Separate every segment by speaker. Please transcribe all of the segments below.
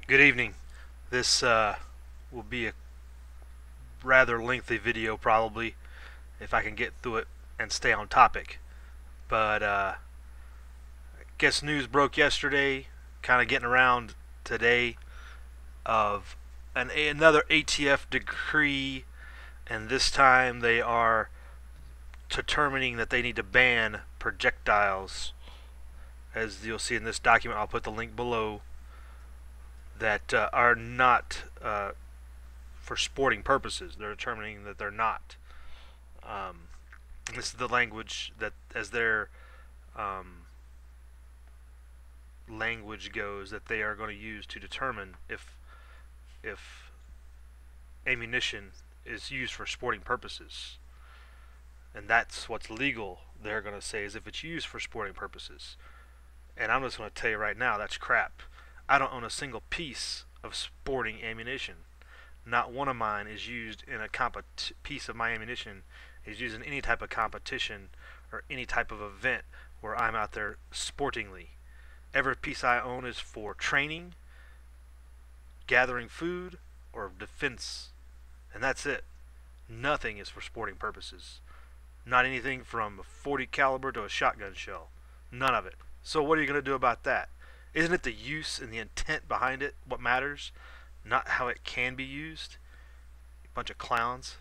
Speaker 1: Good evening. This will be a rather lengthy video, probably, if I can get through it and stay on topic. But I guess news broke yesterday, kind of getting around today, of another ATF decree, and this time they are determining that they need to ban projectiles. As you'll see in this document, I'll put the link below, that are not for sporting purposes. They're determining that they're not. This is the language that, as their language goes, that they are going to use to determine if ammunition is used for sporting purposes. And that's what's legal, they're going to say, is if it's used for sporting purposes. And I'm just going to tell you right now, that's crap. I don't own a single piece of sporting ammunition. Not one of mine is used in a piece of my ammunition is used in any type of competition or any type of event where I'm out there sportingly. Every piece I own is for training, gathering food, or defense, and that's it. Nothing is for sporting purposes. Not anything from a 40 caliber to a shotgun shell. None of it. So what are you going to do about that? Isn't it the use and the intent behind it what matters, not how it can be used? A bunch of clowns.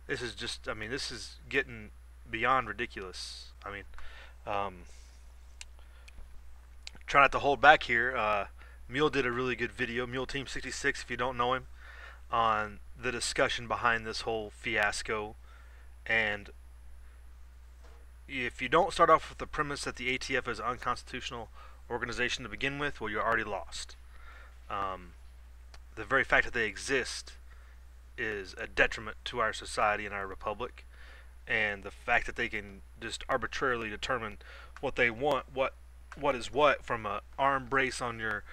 Speaker 1: This is just, this is getting beyond ridiculous. Try not to hold back here. Mule did a really good video, Mule Team 66, if you don't know him, on the discussion behind this whole fiasco. And if you don't start off with the premise that the ATF is an unconstitutional organization to begin with, well, you're already lost. The very fact that they exist is a detriment to our society and our republic, and the fact that they can just arbitrarily determine what they want, what is what, from a arm brace on your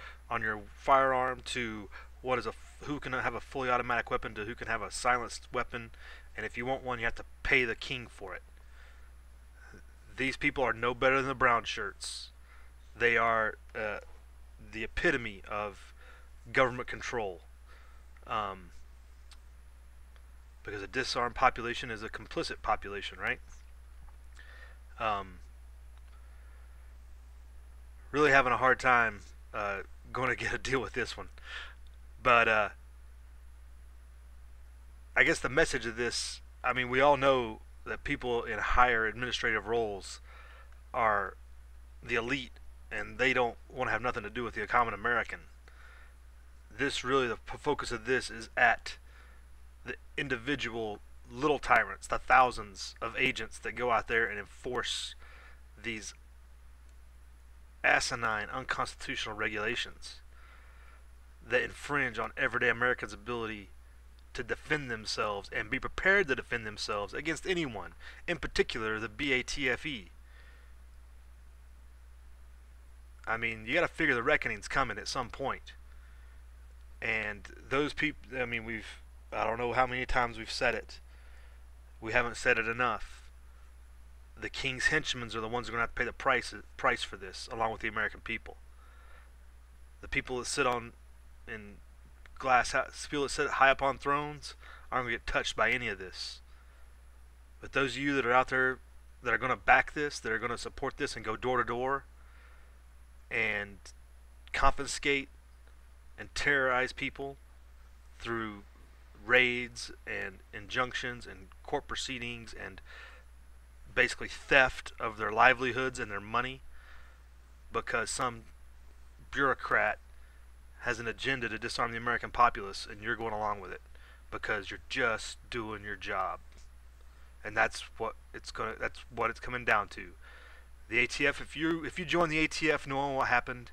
Speaker 1: firearm to who can have a fully automatic weapon to who can have a silenced weapon, and if you want one, you have to pay the king for it. These people are no better than the brown shirts. They are the epitome of government control. Because a disarmed population is a complicit population, right? Really having a hard time going to get a deal with this one. But I guess the message of this, we all know that people in higher administrative roles are the elite, and they don't want to have nothing to do with the common American. This really, the focus of this is at the individual little tyrants, the thousands of agents that go out there and enforce these asinine, unconstitutional regulations that infringe on everyday Americans' ability to defend themselves and be prepared to defend themselves against anyone, in particular the BATFE. You got to figure the reckoning's coming at some point. And those people, I don't know how many times we've said it. We haven't said it enough. The king's henchmen are the ones who are going to have to pay the price for this, along with the American people. The people that sit in glass houses, people that sit high up on thrones, aren't going to get touched by any of this. But those of you that are out there that are going to back this, that are going to support this and go door to door and confiscate and terrorize people through raids and injunctions and court proceedings and basically theft of their livelihoods and their money because some bureaucrat has an agenda to disarm the American populace, and you're going along with it because you're just doing your job. And that's what it's coming down to. The ATF, if you join the ATF knowing what happened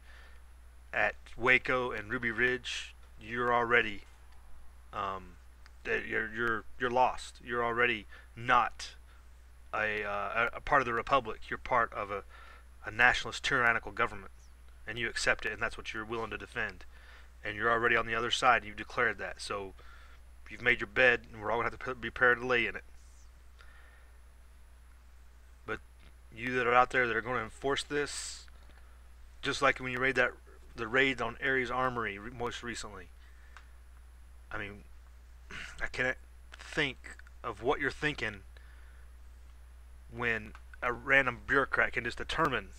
Speaker 1: at Waco and Ruby Ridge, you're already you're lost. You're already not a part of the republic. You're part of a nationalist tyrannical government, and you accept it, and that's what you're willing to defend. And you're already on the other side. You've declared that. So you've made your bed, and we're all going to have to be prepared to lay in it. But you that are out there that are going to enforce this, just like when you read the raids on Ares Armory most recently. I mean, I can't think of what you're thinking when a random bureaucrat can just determine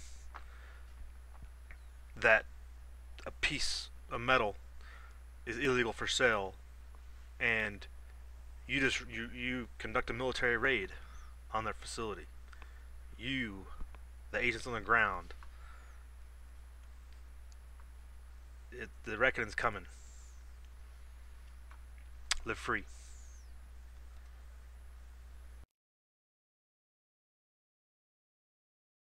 Speaker 1: that a piece of metal is illegal for sale, and you conduct a military raid on their facility. You, the agents on the ground, the reckoning's coming. Live free.